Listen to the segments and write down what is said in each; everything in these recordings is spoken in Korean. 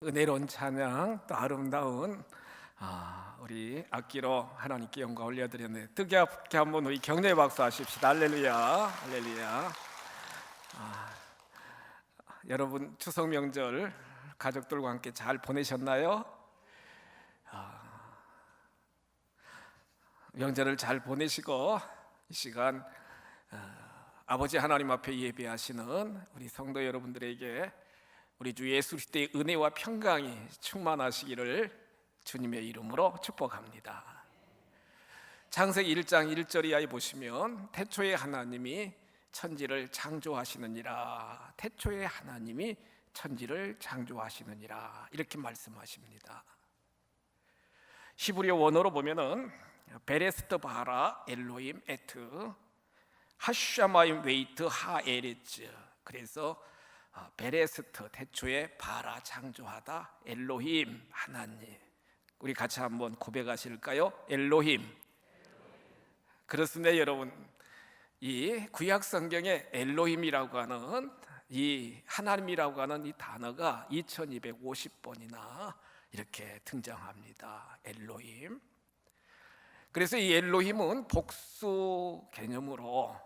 은혜로운 찬양, 또 아름다운 우리 악기로 하나님께 영광 올려드렸네요. 뜨겁게 한번 우리 격려의 박수 하십시다. 할렐루야, 할렐루야. 여러분 추석 명절 가족들과 함께 잘 보내셨나요? 명절을 잘 보내시고 이 시간 아버지 하나님 앞에 예배하시는 우리 성도 여러분들에게 우리 주 예수 그리스도의 은혜와 평강이 충만하시기를 주님의 이름으로 축복합니다. 창세기 1장 1절 이하에 보시면 태초에 하나님이 천지를 창조하시느니라, 태초에 하나님이 천지를 창조하시느니라 이렇게 말씀하십니다. 히브리어 원어로 보면은 베레스트 바라 엘로임 에트 하샤마임 웨이트 하에레츠, 그래서 베레스트 태초에 바라 창조하다, 엘로힘 하나님. 우리 같이 한번 고백하실까요? 엘로힘. 그렇습니다 여러분. 이 구약 성경에 엘로힘이라고 하는 이 하나님이라고 하는 이 단어가 2250번이나 이렇게 등장합니다. 엘로힘. 그래서 이 엘로힘은 복수 개념으로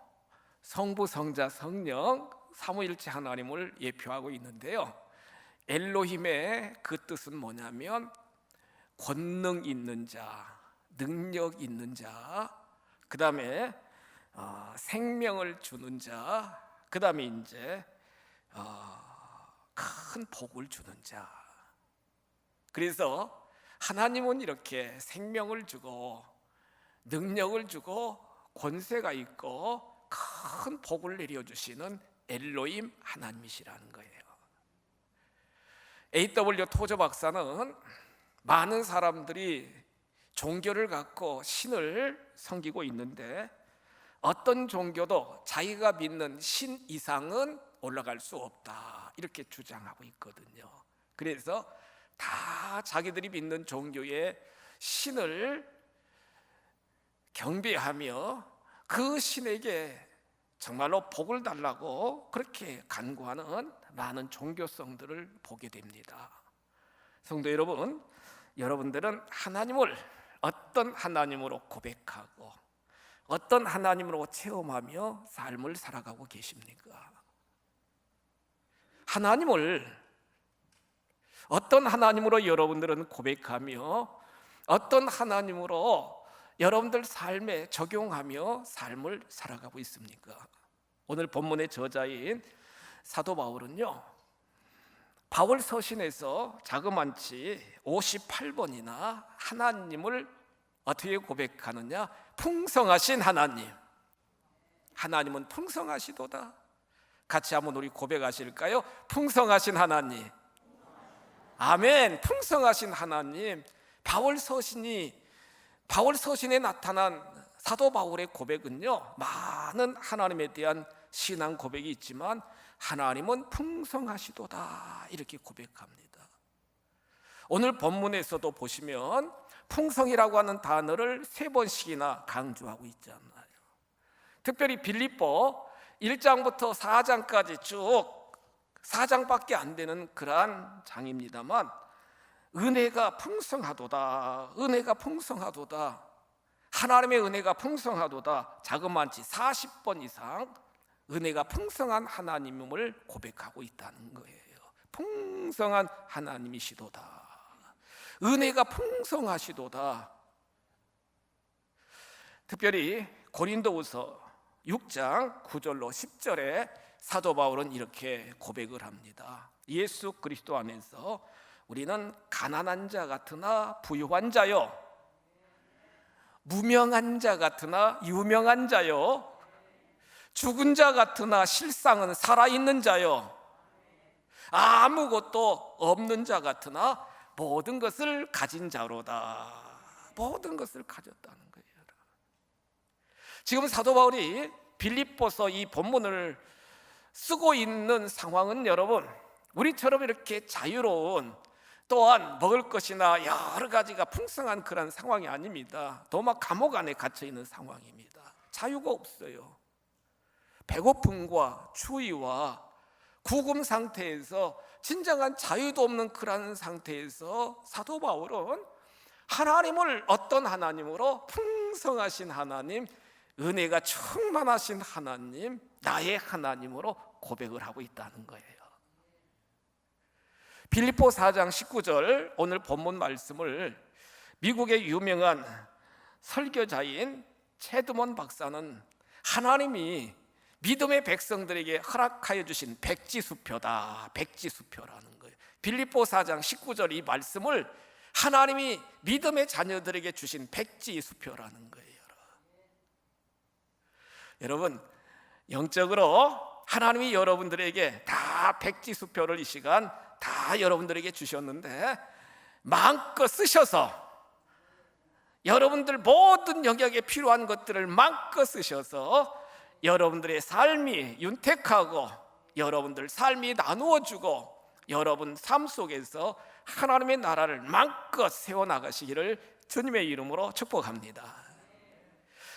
성부, 성자, 성령 삼위일체 하나님을 예표하고 있는데요, 엘로힘의 그 뜻은 뭐냐면 권능 있는 자, 능력 있는 자, 그 다음에 생명을 주는 자, 그 다음에 이제 큰 복을 주는 자. 그래서 하나님은 이렇게 생명을 주고 능력을 주고 권세가 있고 큰 복을 내려주시는 엘로힘 하나님이시라는 거예요. A.W. 토저 박사는 많은 사람들이 종교를 갖고 신을 섬기고 있는데 어떤 종교도 자기가 믿는 신 이상은 올라갈 수 없다 이렇게 주장하고 있거든요. 그래서 다 자기들이 믿는 종교의 신을 경배하며 그 신에게 정말로 복을 달라고 그렇게 간구하는 많은 종교성들을 보게 됩니다. 성도 여러분, 여러분들은 하나님을 어떤 하나님으로 고백하고 어떤 하나님으로 체험하며 삶을 살아가고 계십니까? 하나님을 어떤 하나님으로 여러분들은 고백하며 어떤 하나님으로 여러분들 삶에 적용하며 삶을 살아가고 있습니까? 오늘 본문의 저자인 사도 바울은요, 바울 서신에서 자그만치 58번이나 하나님을 어떻게 고백하느냐? 풍성하신 하나님, 하나님은 풍성하시도다. 같이 한번 우리 고백하실까요? 풍성하신 하나님. 아멘. 풍성하신 하나님. 바울 서신에 나타난 사도 바울의 고백은요, 많은 하나님에 대한 신앙 고백이 있지만 하나님은 풍성하시도다 이렇게 고백합니다. 오늘 본문에서도 보시면 풍성이라고 하는 단어를 3번씩이나 강조하고 있잖아요. 특별히 빌립보 1장부터 4장까지 쭉 4장밖에 안 되는 그러한 장입니다만 은혜가 풍성하도다, 은혜가 풍성하도다, 하나님의 은혜가 풍성하도다, 자그만치 40번 이상 은혜가 풍성한 하나님을 고백하고 있다는 거예요. 풍성한 하나님이시도다, 은혜가 풍성하시도다. 특별히 고린도후서 6장 9절로 10절에 사도 바울은 이렇게 고백을 합니다. 예수 그리스도 안에서 우리는 가난한 자 같으나 부유한 자요, 무명한 자 같으나 유명한 자요, 죽은 자 같으나 실상은 살아있는 자요, 아무것도 없는 자 같으나 모든 것을 가진 자로다. 모든 것을 가졌다는 거예요. 지금 사도 바울이 빌립보서 이 본문을 쓰고 있는 상황은 여러분, 우리처럼 이렇게 자유로운, 또한 먹을 것이나 여러 가지가 풍성한 그런 상황이 아닙니다. 도마 감옥 안에 갇혀 있는 상황입니다. 자유가 없어요. 배고픔과 추위와 구금 상태에서 진정한 자유도 없는 그런 상태에서 사도 바울은 하나님을 어떤 하나님으로, 풍성하신 하나님, 은혜가 충만하신 하나님, 나의 하나님으로 고백을 하고 있다는 거예요. 빌립보 4장 19절 오늘 본문 말씀을 미국의 유명한 설교자인 체드먼 박사는 하나님이 믿음의 백성들에게 허락하여 주신 백지수표다, 백지수표라는 거예요. 빌립보 4장 19절 이 말씀을 하나님이 믿음의 자녀들에게 주신 백지수표라는 거예요. 여러분, 영적으로 하나님이 여러분들에게 다 백지수표를 이 시간 다 여러분들에게 주셨는데 마음껏 쓰셔서 여러분들 모든 영역에 필요한 것들을 마음껏 쓰셔서 여러분들의 삶이 윤택하고 여러분들 삶이 나누어주고 여러분 삶 속에서 하나님의 나라를 마음껏 세워나가시기를 주님의 이름으로 축복합니다.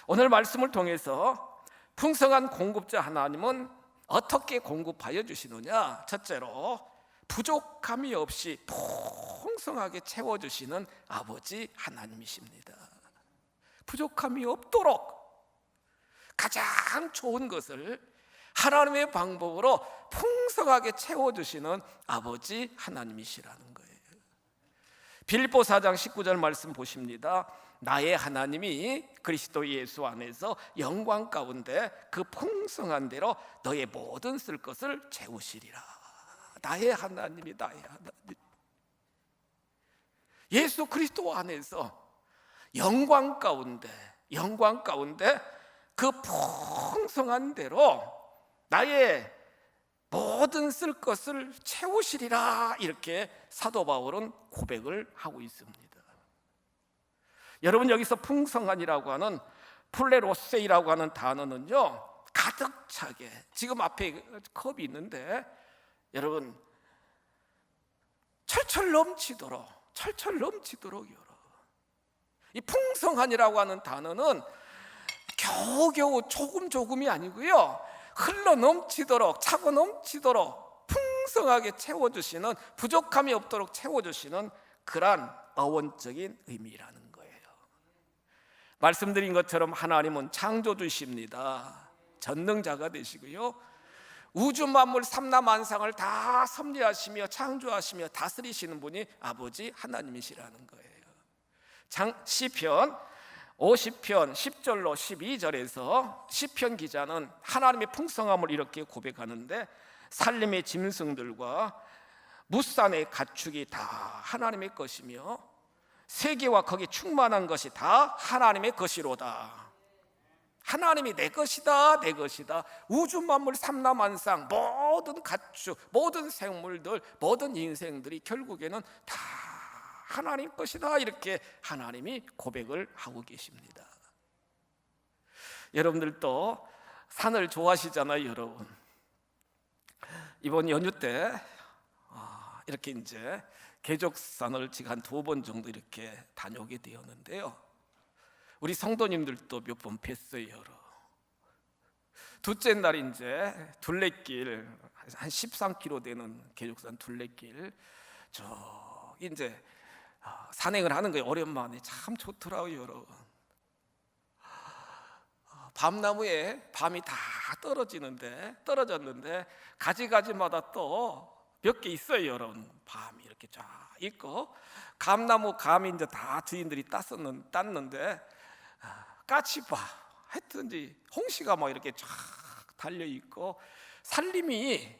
오늘 말씀을 통해서 풍성한 공급자 하나님은 어떻게 공급하여 주시느냐? 첫째로 부족함이 없이 풍성하게 채워주시는 아버지 하나님이십니다. 부족함이 없도록 가장 좋은 것을 하나님의 방법으로 풍성하게 채워주시는 아버지 하나님이시라는 거예요. 빌립보 4장 19절 말씀 보십니다. 나의 하나님이 그리스도 예수 안에서 영광 가운데 그 풍성한 대로 너의 모든 쓸 것을 채우시리라. 나의 하나님이 나의 하나님, 예수 그리스도 안에서 영광 가운데 그 풍성한 대로 나의 모든 쓸 것을 채우시리라. 이렇게 사도 바울은 고백을 하고 있습니다. 여러분, 여기서 풍성한이라고 하는 플레로세이라고 하는 단어는요, 가득 차게, 지금 앞에 컵이 있는데 여러분 철철 넘치도록 여러분, 이 풍성한이라고 하는 단어는 겨우겨우 조금이 아니고요, 흘러 넘치도록, 차고 넘치도록 풍성하게 채워주시는, 부족함이 없도록 채워주시는 그러한 어원적인 의미라는 거예요. 말씀드린 것처럼 하나님은 창조주십니다. 전능자가 되시고요, 우주 만물 삼라만상을 다 섭리하시며 창조하시며 다스리시는 분이 아버지 하나님이시라는 거예요. 시편 50편 10절로 12절에서 시편 기자는 하나님의 풍성함을 이렇게 고백하는데, 산림의 짐승들과 무산의 가축이 다 하나님의 것이며 세계와 거기 충만한 것이 다 하나님의 것이로다. 하나님이 내 것이다, 내 것이다. 우주 만물 삼라만상 모든 가축, 모든 생물들, 모든 인생들이 결국에는 다 하나님 것이다. 이렇게 하나님이 고백을 하고 계십니다. 여러분들도 산을 좋아하시잖아요, 여러분. 이번 연휴 때 이렇게 이제 계족산을 지금 한 2번 정도 이렇게 다녀오게 되었는데요, 우리 성도님들도 몇 번 뵀어요. 둘째 날 이제 둘레길 한 13km 되는 계족산 둘레길 이제 산행을 하는 거예요. 오랜만에 참 좋더라고요, 여러분. 밤나무에 밤이 다 떨어졌는데 가지가지마다 또 몇 개 있어요, 여러분. 밤이 이렇게 쫙 있고, 감이 이제 다 주인들이 땄는데 까치바 했든지 홍시가 막 이렇게 쫙 달려 있고, 산림이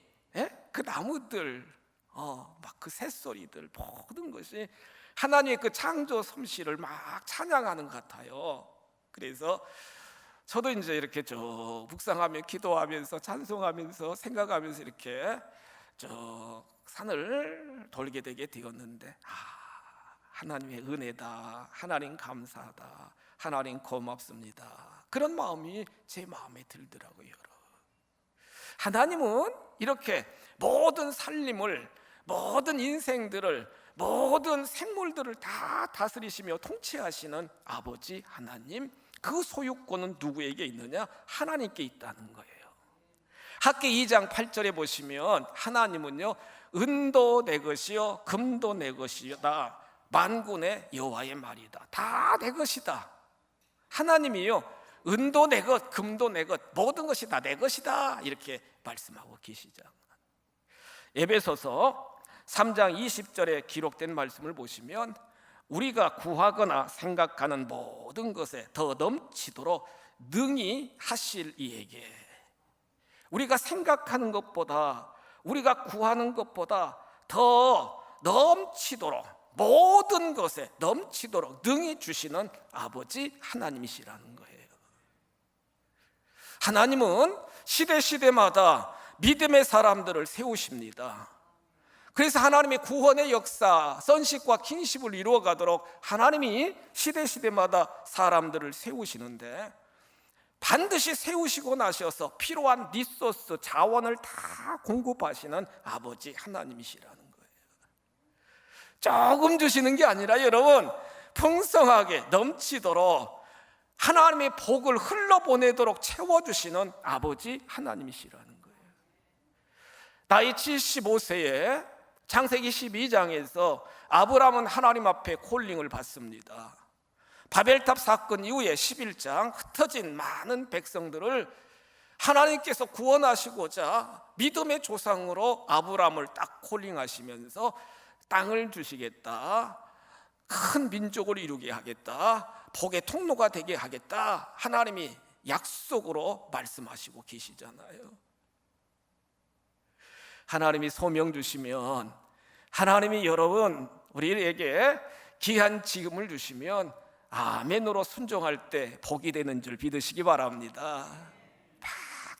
그 나무들 막 그 새소리들 모든 것이 하나님의 그 창조 솜씨를 막 찬양하는 것 같아요. 그래서 저도 이제 이렇게 묵상하며 기도하면서 찬송하면서 생각하면서 이렇게 산을 돌게 되게 되었는데, 하나님의 은혜다, 하나님 감사하다, 하나님 고맙습니다, 그런 마음이 제 마음에 들더라고요. 하나님은 이렇게 모든 살림을, 모든 인생들을, 모든 생물들을 다 다스리시며 통치하시는 아버지 하나님, 그 소유권은 누구에게 있느냐? 하나님께 있다는 거예요. 학기 2장 8절에 보시면 하나님은요, 은도 내 것이요 금도 내 것이다. 만군의 여호와의 말이다. 다 내 것이다. 하나님이요 은도 내 것, 금도 내 것, 모든 것이 다 내 것이다. 이렇게 말씀하고 계시죠. 에베소서 3장 20절에 기록된 말씀을 보시면 우리가 구하거나 생각하는 모든 것에 더 넘치도록 능히 하실 이에게, 우리가 생각하는 것보다, 우리가 구하는 것보다 더 넘치도록, 모든 것에 넘치도록 능히 주시는 아버지 하나님이시라는 거예요. 하나님은 시대마다 믿음의 사람들을 세우십니다. 그래서 하나님의 구원의 역사, 선식과 킹십을 이루어가도록 하나님이 시대마다 사람들을 세우시는데, 반드시 세우시고 나셔서 필요한 리소스, 자원을 다 공급하시는 아버지 하나님이시라는 거예요. 조금 주시는 게 아니라 여러분, 풍성하게 넘치도록 하나님의 복을 흘러보내도록 채워주시는 아버지 하나님이시라는 거예요. 나이 75세에 창세기 12장에서 아브라함은 하나님 앞에 콜링을 받습니다. 바벨탑 사건 이후에 11장 흩어진 많은 백성들을 하나님께서 구원하시고자 믿음의 조상으로 아브라함을 딱 콜링하시면서 땅을 주시겠다, 큰 민족을 이루게 하겠다, 복의 통로가 되게 하겠다, 하나님이 약속으로 말씀하시고 계시잖아요. 하나님이 소명 주시면, 하나님이 여러분 우리에게 귀한 지금을 주시면 아멘으로 순종할 때 복이 되는 줄 믿으시기 바랍니다. 막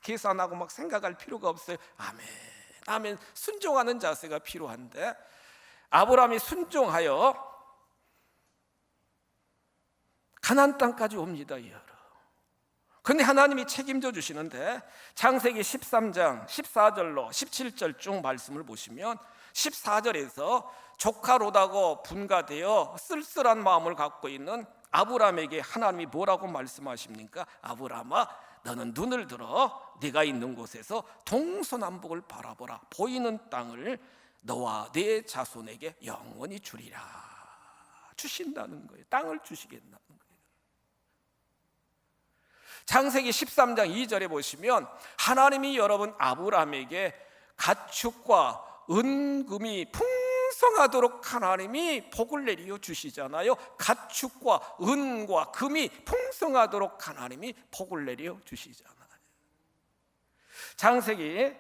계산하고 막 생각할 필요가 없어요. 아멘, 아멘. 순종하는 자세가 필요한데, 아브라함이 순종하여 가나안 땅까지 옵니다. 그런데 하나님이 책임져 주시는데, 창세기 13장 14절로 17절 쭉 말씀을 보시면 14절에서 조카 롯하고 분가되어 쓸쓸한 마음을 갖고 있는 아브라함에게 하나님이 뭐라고 말씀하십니까? 아브라함아, 너는 눈을 들어 네가 있는 곳에서 동서남북을 바라보라. 보이는 땅을 너와 네 자손에게 영원히 주리라. 주신다는 거예요. 땅을 주시겠다는 거예요. 창세기 13장 2절에 보시면 하나님이 여러분 아브라함에게 가축과 은금이 풍성하도록 하나님이 복을 내려 주시잖아요. 가축과 은과 금이 풍성하도록 하나님이 복을 내려 주시잖아요. 창세기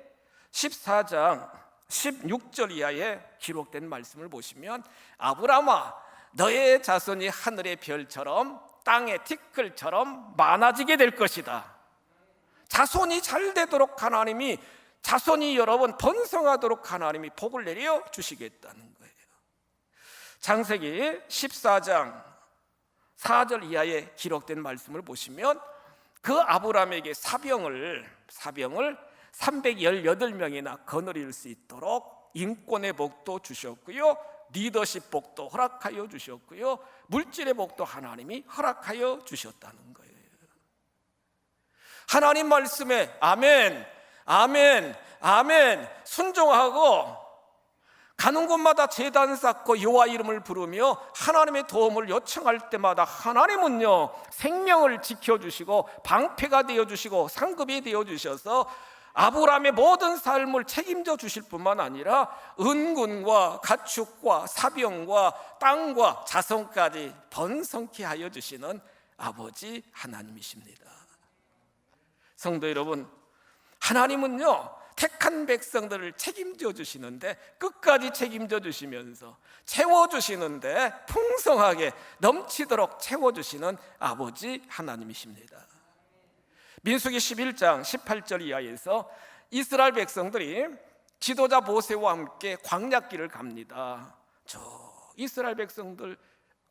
14장 16절 이하에 기록된 말씀을 보시면 아브라함아, 너의 자손이 하늘의 별처럼 땅의 티끌처럼 많아지게 될 것이다. 자손이 잘 되도록 하나님이, 자손이 여러분 번성하도록 하나님이 복을 내려 주시겠다는 거예요. 창세기 14장 4절 이하에 기록된 말씀을 보시면 그 아브라함에게 사병을 318명이나 거느릴 수 있도록 인권의 복도 주셨고요, 리더십 복도 허락하여 주셨고요, 물질의 복도 하나님이 허락하여 주셨다는 거예요. 하나님 말씀에 아멘, 아멘, 아멘 순종하고 가는 곳마다 제단 쌓고 여호와 이름을 부르며 하나님의 도움을 요청할 때마다 하나님은요 생명을 지켜주시고 방패가 되어주시고 상급이 되어주셔서 아브라함의 모든 삶을 책임져 주실 뿐만 아니라 은군과 가축과 사병과 땅과 자손까지 번성케 하여 주시는 아버지 하나님이십니다. 성도 여러분, 하나님은요 택한 백성들을 책임져 주시는데, 끝까지 책임져 주시면서 채워주시는데 풍성하게 넘치도록 채워주시는 아버지 하나님이십니다. 민수기 11장 18절 이하에서 이스라엘 백성들이 지도자 모세와 함께 광야길을 갑니다. 저 이스라엘 백성들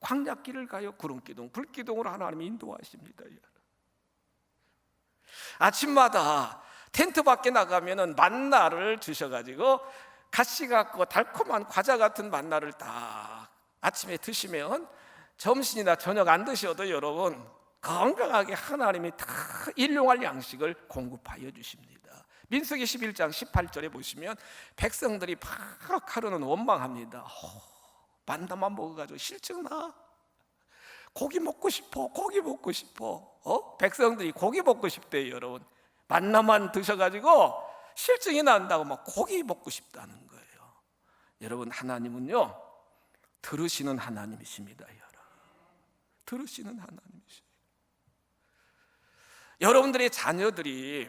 광야길을 가요. 구름기둥, 불기둥으로 하나님이 인도하십니다. 아침마다 텐트 밖에 나가면은 만나를 주셔가지고 가시 같고 달콤한 과자 같은 만나를 딱 아침에 드시면 점심이나 저녁 안 드셔도 여러분 건강하게 하나님이 다 일용할 양식을 공급하여 주십니다. 민수기 11장 18절에 보시면 백성들이 막 하루는 원망합니다. 만나만 먹어가지고 실증나. 고기 먹고 싶어. 고기 먹고 싶어. 백성들이 고기 먹고 싶대요, 여러분. 만나만 드셔가지고 실증이 난다고 막 고기 먹고 싶다는 거예요. 여러분, 하나님은요 들으시는 하나님이십니다. 여러분, 들으시는 하나님이십니다. 여러분들의 자녀들이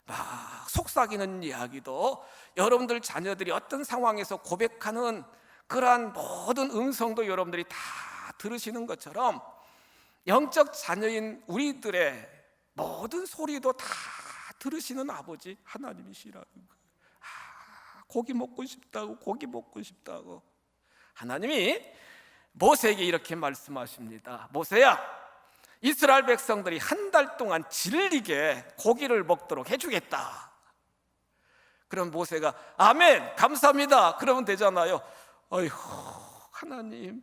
막 속삭이는 이야기도, 여러분들 자녀들이 어떤 상황에서 고백하는 그러한 모든 음성도 여러분들이 다 들으시는 것처럼 영적 자녀인 우리들의 모든 소리도 다 들으시는 아버지 하나님이시라는 거예요. 고기 먹고 싶다고, 고기 먹고 싶다고. 하나님이 모세에게 이렇게 말씀하십니다. 모세야, 이스라엘 백성들이 한 달 동안 질리게 고기를 먹도록 해주겠다. 그럼 모세가 아멘, 감사합니다, 그러면 되잖아요. 어이구, 하나님,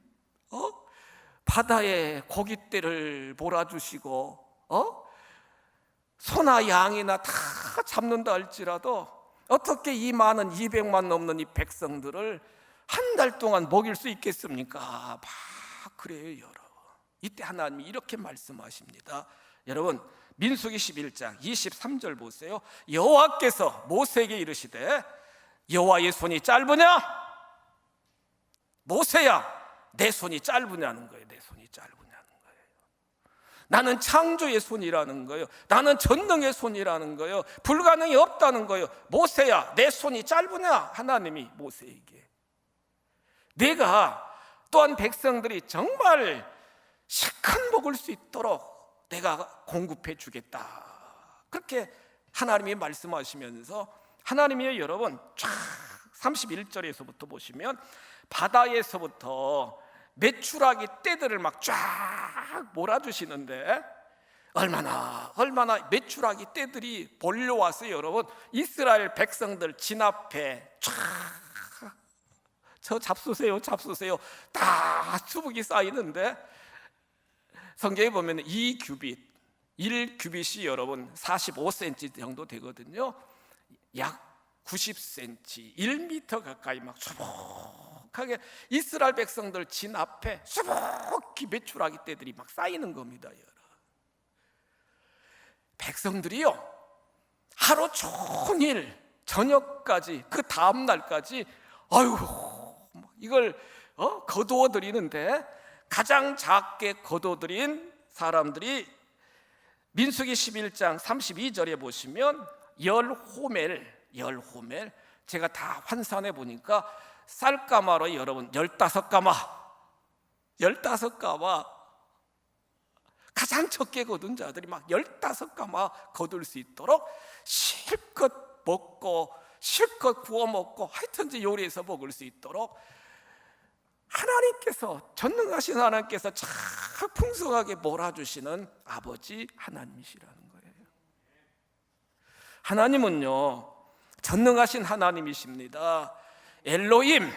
바다에 고깃대를 몰아주시고 소나 양이나 다 잡는다 할지라도 어떻게 이 많은 200만 넘는 이 백성들을 한 달 동안 먹일 수 있겠습니까? 막 그래요, 여러분. 이때 하나님이 이렇게 말씀하십니다. 여러분, 민수기 11장 23절 보세요. 여호와께서 모세에게 이르시되 여호와의 손이 짧으냐? 모세야, 내 손이 짧으냐는 거예요. 내 손이 짧으냐는 거예요. 나는 창조의 손이라는 거예요. 나는 전능의 손이라는 거예요. 불가능이 없다는 거예요. 모세야, 내 손이 짧으냐? 하나님이 모세에게. 내가 또한 백성들이 정말 실컷 먹을 수 있도록 내가 공급해 주겠다. 그렇게 하나님이 말씀하시면서, 하나님이 여러분 쫙 31절에서부터 보시면 바다에서부터 메추라기 떼들을 막 쫙 몰아주시는데 얼마나 메추라기 떼들이 몰려와서 여러분 이스라엘 백성들 진 앞에 쫙, 저 잡수세요 다 수북이 쌓이는데, 성경에 보면 2규빗, 1규빗이 여러분 45cm 정도 되거든요. 약 90cm, 1m 가까이 막 수북하게 이스라엘 백성들 진 앞에 수북히 메추라기 떼들이 막 쌓이는 겁니다. 여러분, 백성들이요 하루 종일 저녁까지, 그 다음 날까지 이걸 거두어 드리는데, 가장 작게 거둬들인 사람들이 민수기 11장 32절에 보시면 10호멜, 제가 다 환산해 보니까 쌀가마로 여러분 15가마, 가장 적게 거둔 자들이 막 15가마 거둘 수 있도록 실컷 먹고 실컷 구워 먹고 하여튼 이제 요리해서 먹을 수 있도록 하나님께서, 전능하신 하나님께서 참 풍성하게 몰아주시는 아버지 하나님이시라는 거예요. 하나님은요 전능하신 하나님이십니다. 엘로힘,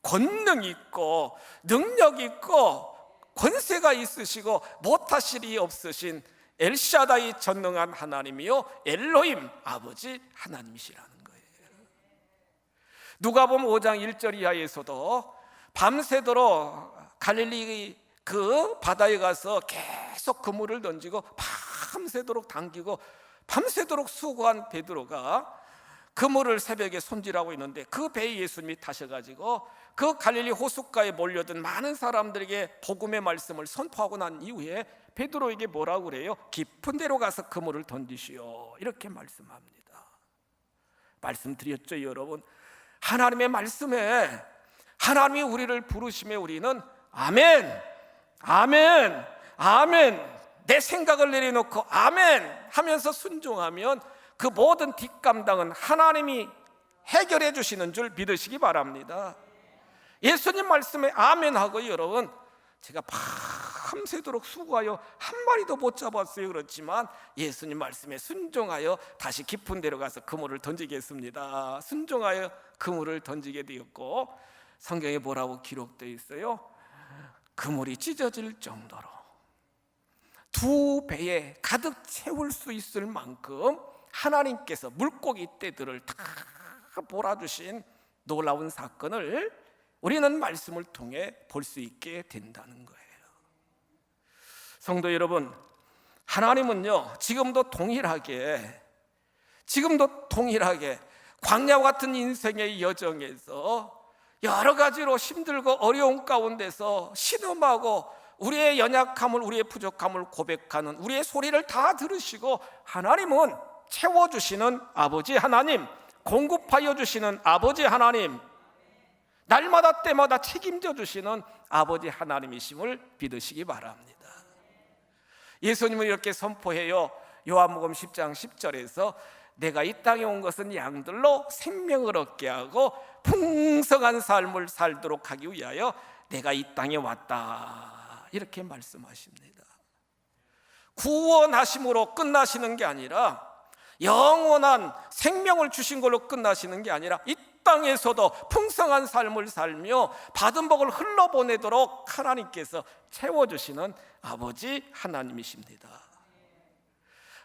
권능 있고 능력 있고 권세가 있으시고 못하실 이 없으신 엘샤다이 전능한 하나님이요 엘로힘 아버지 하나님이시라는 거예요. 누가복음 5장 1절 이하에서도 밤새도록 갈릴리 그 바다에 가서 계속 그물을 던지고 밤새도록 당기고 밤새도록 수고한 베드로가 그물을 새벽에 손질하고 있는데 그 배에 예수님이 타셔가지고 그 갈릴리 호숫가에 몰려든 많은 사람들에게 복음의 말씀을 선포하고 난 이후에 베드로에게 뭐라고 그래요? 깊은 데로 가서 그물을 던지시오, 이렇게 말씀합니다. 말씀드렸죠, 여러분. 하나님의 말씀에, 하나님이 우리를 부르심에 우리는 아멘, 아멘, 아멘, 내 생각을 내려놓고 아멘 하면서 순종하면 그 모든 뒷감당은 하나님이 해결해 주시는 줄 믿으시기 바랍니다. 예수님 말씀에 아멘하고, 여러분 제가 밤새도록 수고하여 한 마리도 못 잡았어요, 그렇지만 예수님 말씀에 순종하여 다시 깊은 데로 가서 그물을 던지겠습니다. 순종하여 그물을 던지게 되었고, 성경에 뭐라고 기록되어 있어요? 그물이 찢어질 정도로 두 배에 가득 채울 수 있을 만큼 하나님께서 물고기 떼들을 다 몰아주신 놀라운 사건을 우리는 말씀을 통해 볼 수 있게 된다는 거예요. 성도 여러분, 하나님은요 지금도 동일하게 광야와 같은 인생의 여정에서 여러 가지로 힘들고 어려운 가운데서 신음하고 우리의 연약함을, 우리의 부족함을 고백하는 우리의 소리를 다 들으시고 하나님은 채워주시는 아버지 하나님, 공급하여 주시는 아버지 하나님, 날마다 때마다 책임져 주시는 아버지 하나님이심을 믿으시기 바랍니다. 예수님은 이렇게 선포해요. 요한복음 10장 10절에서 내가 이 땅에 온 것은 양들로 생명을 얻게 하고 풍성한 삶을 살도록 하기 위하여 내가 이 땅에 왔다, 이렇게 말씀하십니다. 구원하심으로 끝나시는 게 아니라, 영원한 생명을 주신 걸로 끝나시는 게 아니라 이 땅에서도 풍성한 삶을 살며 받은 복을 흘러보내도록 하나님께서 채워주시는 아버지 하나님이십니다.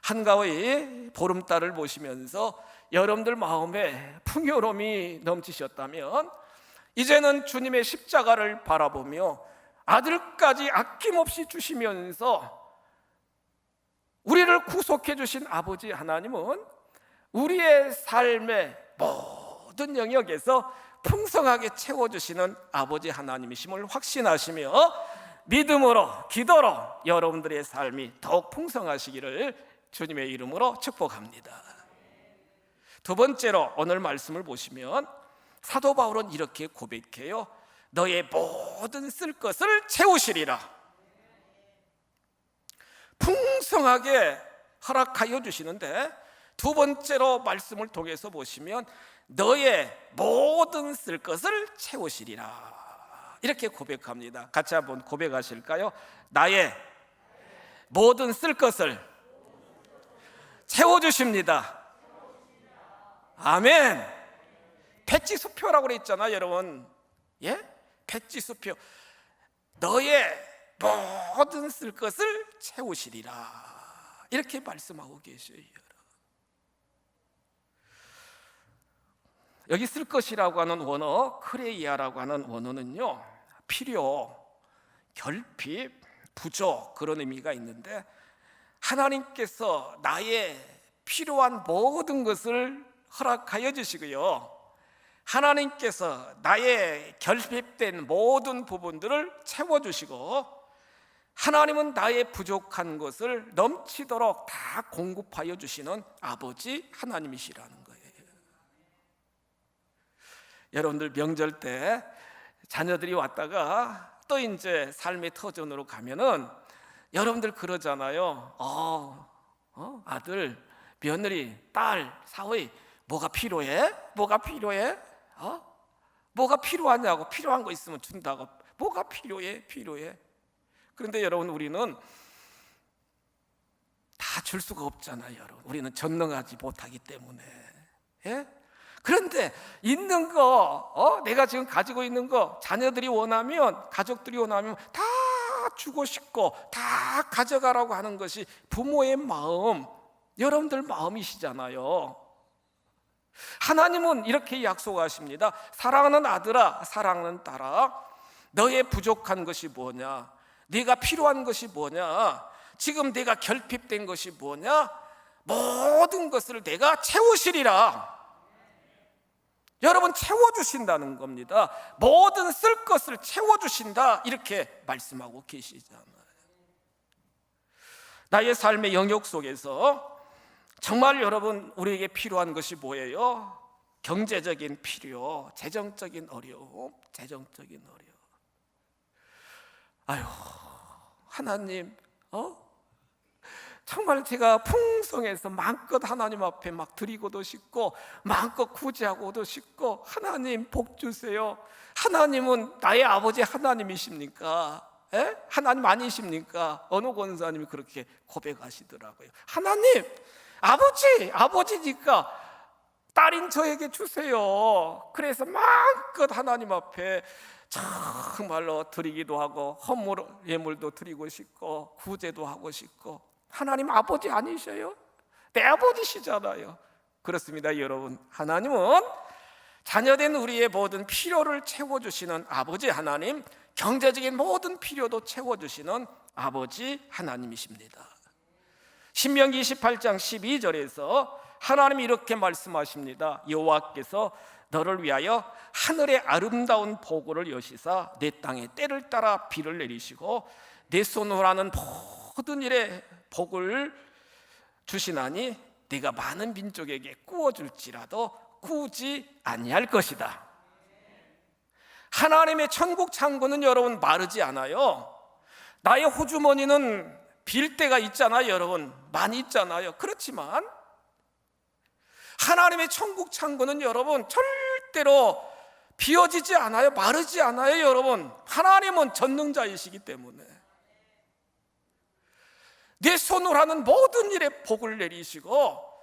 한가위 보름달을 보시면서 여러분들 마음에 풍요로움이 넘치셨다면 이제는 주님의 십자가를 바라보며 아들까지 아낌없이 주시면서 우리를 구속해 주신 아버지 하나님은 우리의 삶의 모든 영역에서 풍성하게 채워주시는 아버지 하나님이심을 확신하시며 믿음으로, 기도로 여러분들의 삶이 더욱 풍성하시기를 주님의 이름으로 축복합니다. 두 번째로 오늘 말씀을 보시면 사도 바울은 이렇게 고백해요. 너의 모든 쓸 것을 채우시리라. 풍성하게 허락하여 주시는데, 두 번째로 말씀을 통해서 보시면 너의 모든 쓸 것을 채우시리라, 이렇게 고백합니다. 같이 한번 고백하실까요? 나의 모든 쓸 것을 채워주십니다. 아멘. 백지수표라고 그랬잖아요, 여러분. 예? 백지수표. 너의 모든 쓸 것을 채우시리라, 이렇게 말씀하고 계셔요. 여기 쓸 것이라고 하는 원어, 크레이아라고 하는 원어는요 필요, 결핍, 부족, 그런 의미가 있는데, 하나님께서 나의 필요한 모든 것을 허락하여 주시고요, 하나님께서 나의 결핍된 모든 부분들을 채워주시고, 하나님은 나의 부족한 것을 넘치도록 다 공급하여 주시는 아버지 하나님이시라는 거예요. 여러분들 명절 때 자녀들이 왔다가 또 이제 삶의 터전으로 가면은 여러분들 그러잖아요. 아들, 며느리, 딸, 사위, 뭐가 필요해? 뭐가 필요해? 뭐가 필요하냐고. 필요한 거 있으면 준다고. 뭐가 필요해? 필요해. 그런데 여러분, 우리는 다 줄 수가 없잖아요, 여러분. 우리는 전능하지 못하기 때문에. 예? 그런데 있는 거, 내가 지금 가지고 있는 거 자녀들이 원하면, 가족들이 원하면 다 주고 싶고 다 가져가라고 하는 것이 부모의 마음, 여러분들 마음이시잖아요. 하나님은 이렇게 약속하십니다. 사랑하는 아들아, 사랑하는 딸아, 너의 부족한 것이 뭐냐? 네가 필요한 것이 뭐냐? 지금 네가 결핍된 것이 뭐냐? 모든 것을 내가 채우시리라. 여러분, 채워주신다는 겁니다. 모든 쓸 것을 채워주신다, 이렇게 말씀하고 계시잖아요. 나의 삶의 영역 속에서 정말 여러분, 우리에게 필요한 것이 뭐예요? 경제적인 필요, 재정적인 어려움, 재정적인 어려움. 아유, 하나님, 정말 제가 풍성해서 마음껏 하나님 앞에 막 드리고도 싶고 마음껏 구제하고도 싶고, 하나님 복 주세요. 하나님은 나의 아버지 하나님이십니까? 에? 하나님 아니십니까? 어느 권사님이 그렇게 고백하시더라고요. 하나님, 아버지니까 딸인 저에게 주세요. 그래서 마음껏 하나님 앞에 정말로 드리기도 하고 헌물 예물도 드리고 싶고 구제도 하고 싶고. 하나님 아버지 아니셔요? 내 아버지시잖아요. 그렇습니다, 여러분. 하나님은 자녀된 우리의 모든 필요를 채워주시는 아버지 하나님, 경제적인 모든 필요도 채워주시는 아버지 하나님이십니다. 신명기 28장 12절에서 하나님이 이렇게 말씀하십니다. 여호와께서 너를 위하여 하늘의 아름다운 보고를 여시사 내 땅에 때를 따라 비를 내리시고 내 손으로 하는 모든 일에 복을 주시나니 네가 많은 민족에게 구워줄지라도 구우지 아니할 것이다. 하나님의 천국 창고는 여러분 마르지 않아요. 나의 호주머니는 빌 때가 있잖아요, 여러분. 많이 있잖아요. 그렇지만 하나님의 천국 창고는 여러분 절대로 비어지지 않아요. 마르지 않아요, 여러분. 하나님은 전능자이시기 때문에 내 손으로 하는 모든 일에 복을 내리시고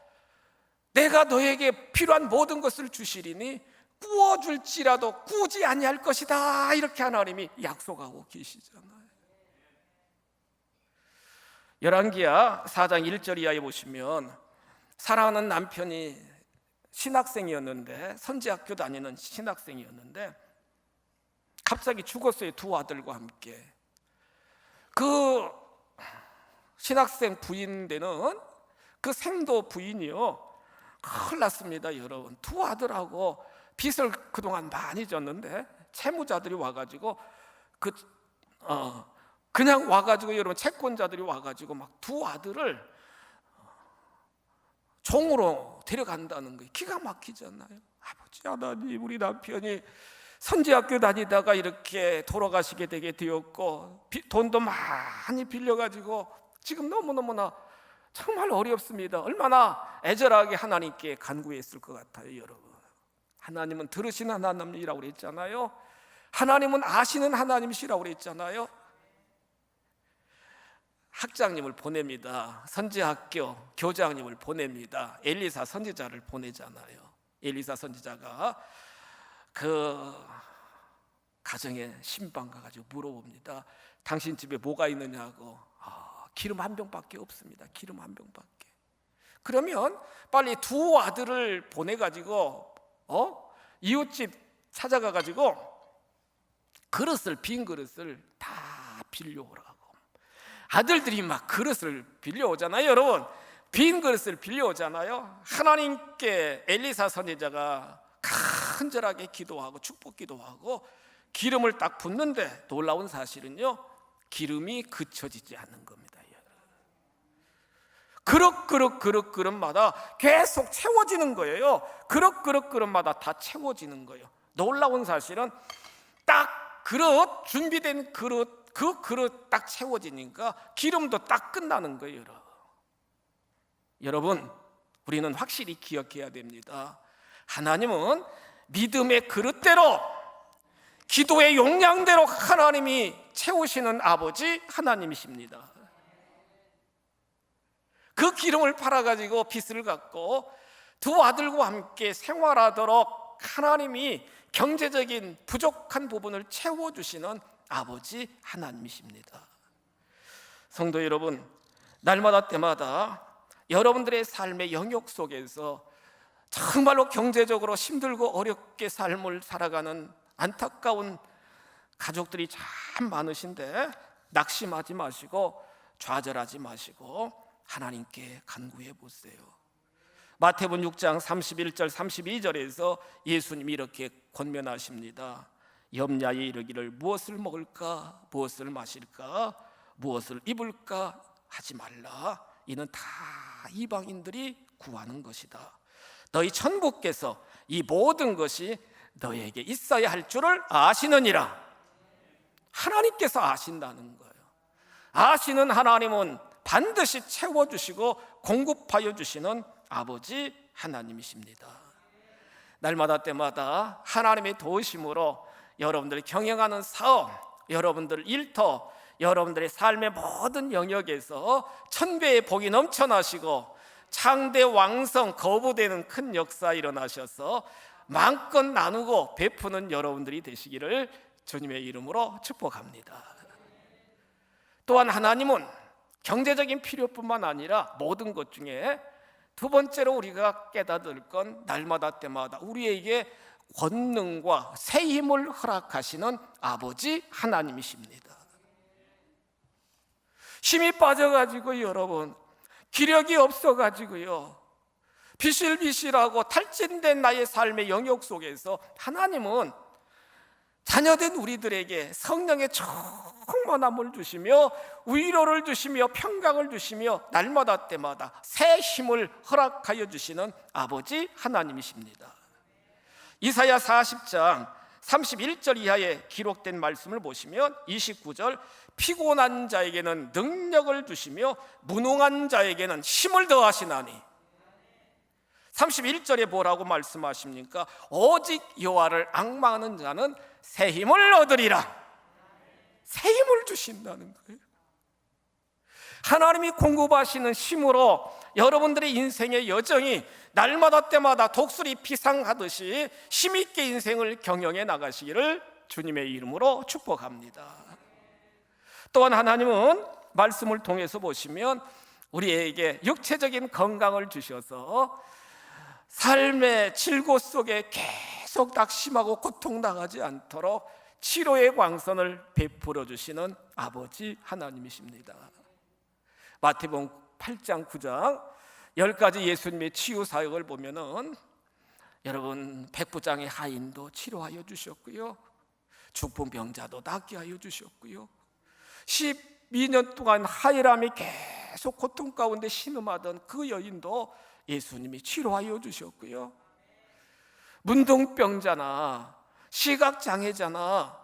내가 너에게 필요한 모든 것을 주시리니 구워줄지라도 구우지 아니할 것이다. 이렇게 하나님이 약속하고 계시잖아요. 열왕기야 4장 1절 이하에 보시면 사랑하는 남편이 신학생이었는데, 선지학교 다니는 신학생이었는데 갑자기 죽었어요. 두 아들과 함께. 그 신학생 부인 되는 그 생도 부인이요, 큰일 났습니다, 여러분. 두 아들하고 빚을 그동안 많이 졌는데 채무자들이 와가지고 그냥 와가지고 여러분 채권자들이 와가지고 막 두 아들을 종으로 데려간다는 거예요. 기가 막히잖아요. 아버지 하나님, 우리 남편이 선지학교 다니다가 이렇게 돌아가시게 되게 되었고 돈도 많이 빌려가지고 지금 너무너무나 정말 어렵습니다. 얼마나 애절하게 하나님께 간구했을 것 같아요, 여러분. 하나님은 들으시는 하나님이라고 그랬잖아요. 하나님은 아시는 하나님이시라고 그랬잖아요. 학장님을 보냅니다. 선지학교 교장님을 보냅니다. 엘리사 선지자를 보내잖아요. 엘리사 선지자가 그 가정에 신방 가가지고 물어봅니다. 당신 집에 뭐가 있느냐고. 기름 한 병밖에 없습니다. 기름 한 병밖에. 그러면 빨리 두 아들을 보내가지고 이웃집 찾아가가지고 빈 그릇을 다 빌려오라고. 아들들이 막 그릇을 빌려오잖아요, 여러분. 빈 그릇을 빌려오잖아요. 하나님께 엘리사 선지자가 간절하게 기도하고 축복 기도하고 기름을 딱 붓는데 놀라운 사실은요, 기름이 그쳐지지 않는 겁니다. 그릇마다 계속 채워지는 거예요. 그릇마다 다 채워지는 거예요. 놀라운 사실은 딱 준비된 그릇, 그 그릇 딱 채워지니까 기름도 딱 끝나는 거예요. 여러분, 우리는 확실히 기억해야 됩니다. 하나님은 믿음의 그릇대로, 기도의 용량대로 하나님이 채우시는 아버지 하나님이십니다. 그 기름을 팔아가지고 빚을 갚고 두 아들과 함께 생활하도록 하나님이 경제적인 부족한 부분을 채워주시는 아버지 하나님이십니다. 성도 여러분, 날마다 때마다 여러분들의 삶의 영역 속에서 정말로 경제적으로 힘들고 어렵게 삶을 살아가는 안타까운 가족들이 참 많으신데 낙심하지 마시고 좌절하지 마시고 하나님께 간구해 보세요. 마태복음 6장 31절 32절에서 예수님이 이렇게 권면하십니다. 염려에 이르기를 무엇을 먹을까, 무엇을 마실까, 무엇을 입을까 하지 말라. 이는 다 이방인들이 구하는 것이다. 너희 천부께서 이 모든 것이 너에게 있어야 할 줄을 아시느니라. 하나님께서 아신다는 거예요. 아시는 하나님은 반드시 채워주시고 공급하여 주시는 아버지 하나님이십니다. 날마다 때마다 하나님의 도우심으로 여러분들이 경영하는 사업, 여러분들 일터, 여러분들의 삶의 모든 영역에서 천배의 복이 넘쳐나시고 창대 왕성 거부되는 큰 역사 일어나셔서 마음껏 나누고 베푸는 여러분들이 되시기를 주님의 이름으로 축복합니다. 또한 하나님은 경제적인 필요뿐만 아니라 모든 것 중에 두 번째로 우리가 깨닫을 건 날마다 때마다 우리에게 권능과 새 힘을 허락하시는 아버지 하나님이십니다. 힘이 빠져가지고 여러분, 기력이 없어가지고요, 비실비실하고 탈진된 나의 삶의 영역 속에서 하나님은 자녀된 우리들에게 성령의 충만함을 주시며 위로를 주시며 평강을 주시며 날마다 때마다 새 힘을 허락하여 주시는 아버지 하나님이십니다. 이사야 40장 31절 이하에 기록된 말씀을 보시면 29절, 피곤한 자에게는 능력을 주시며 무능한 자에게는 힘을 더하시나니, 31절에 뭐라고 말씀하십니까? 오직 여호와를 앙망하는 자는 새 힘을 얻으리라. 새 힘을 주신다는 거예요. 하나님이 공급하시는 힘으로 여러분들의 인생의 여정이 날마다 때마다 독수리 피상하듯이 힘있게 인생을 경영해 나가시기를 주님의 이름으로 축복합니다. 또한 하나님은 말씀을 통해서 보시면 우리에게 육체적인 건강을 주셔서 삶의 질고 속에 계속 낙심하고 고통당하지 않도록 치료의 광선을 베풀어 주시는 아버지 하나님이십니다. 마태복음 8장 9장 10가지 예수님의 치유 사역을 보면은 여러분, 백부장의 하인도 치료하여 주셨고요, 죽은 병자도 낫게 하여 주셨고요, 12년 동안 하이람이 계속 고통 가운데 신음하던 그 여인도 예수님이 치료하여 주셨고요, 문둥병자나 시각장애자나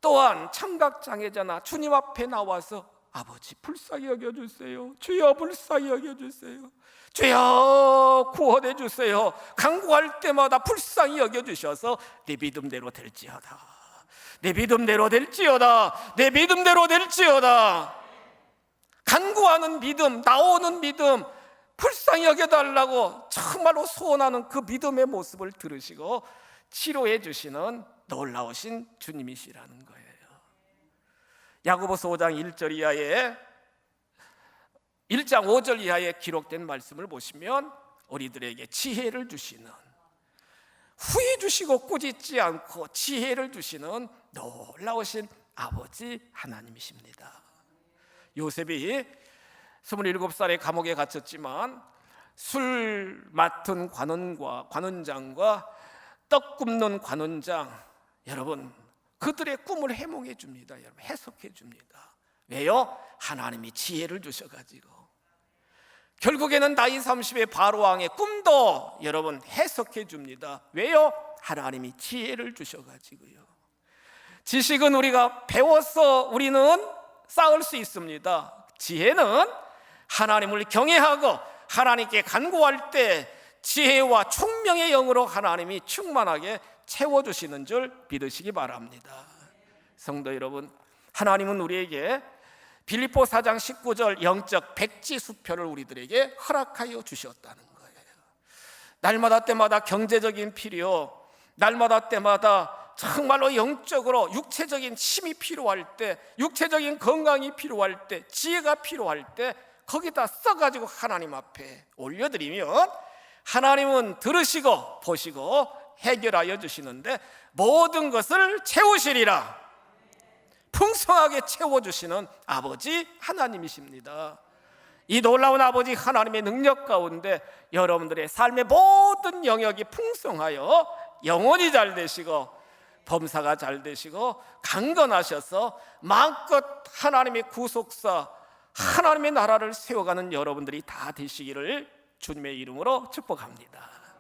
또한 청각장애자나 주님 앞에 나와서 아버지 불쌍히 여겨주세요, 주여 불쌍히 여겨주세요, 주여 구원해 주세요 간구할 때마다 불쌍히 여겨주셔서 내 믿음대로 될지어다, 내 믿음대로 될지어다, 내 믿음대로 될지어다, 간구하는 믿음, 나오는 믿음, 불쌍히 여겨달라고 정말로 소원하는 그 믿음의 모습을 들으시고 치료해 주시는 놀라우신 주님이시라는 거예요. 야고보서 5장 1절 이하에 1장 5절 이하에 기록된 말씀을 보시면 우리들에게 지혜를 주시는, 후회 주시고 꾸짖지 않고 지혜를 주시는 놀라우신 아버지 하나님이십니다. 요셉이 27살에 감옥에 갇혔지만 술 맡은 관원장과 떡 굽는 관원장, 여러분 그들의 꿈을 해몽해 줍니다. 여러분 해석해 줍니다. 왜요? 하나님이 지혜를 주셔가지고 결국에는 나이 30의 바로왕의 꿈도 여러분 해석해 줍니다. 왜요? 하나님이 지혜를 주셔가지고요. 지식은 우리가 배워서 우리는 쌓을 수 있습니다. 지혜는 하나님을 경외하고 하나님께 간구할 때 지혜와 총명의 영으로 하나님이 충만하게 채워주시는 줄 믿으시기 바랍니다. 성도 여러분, 하나님은 우리에게 빌립보 4장 19절 영적 백지수표를 우리들에게 허락하여 주셨다는 거예요. 날마다 때마다 경제적인 필요, 날마다 때마다 정말로 영적으로 육체적인 힘이 필요할 때, 육체적인 건강이 필요할 때, 지혜가 필요할 때 거기다 써가지고 하나님 앞에 올려드리면 하나님은 들으시고 보시고 해결하여 주시는데 모든 것을 채우시리라. 풍성하게 채워주시는 아버지 하나님이십니다. 이 놀라운 아버지 하나님의 능력 가운데 여러분들의 삶의 모든 영역이 풍성하여 영혼이 잘 되시고 범사가 잘 되시고 강건하셔서 마음껏 하나님의 구속사, 하나님의 나라를 세워가는 여러분들이 다 되시기를 주님의 이름으로 축복합니다.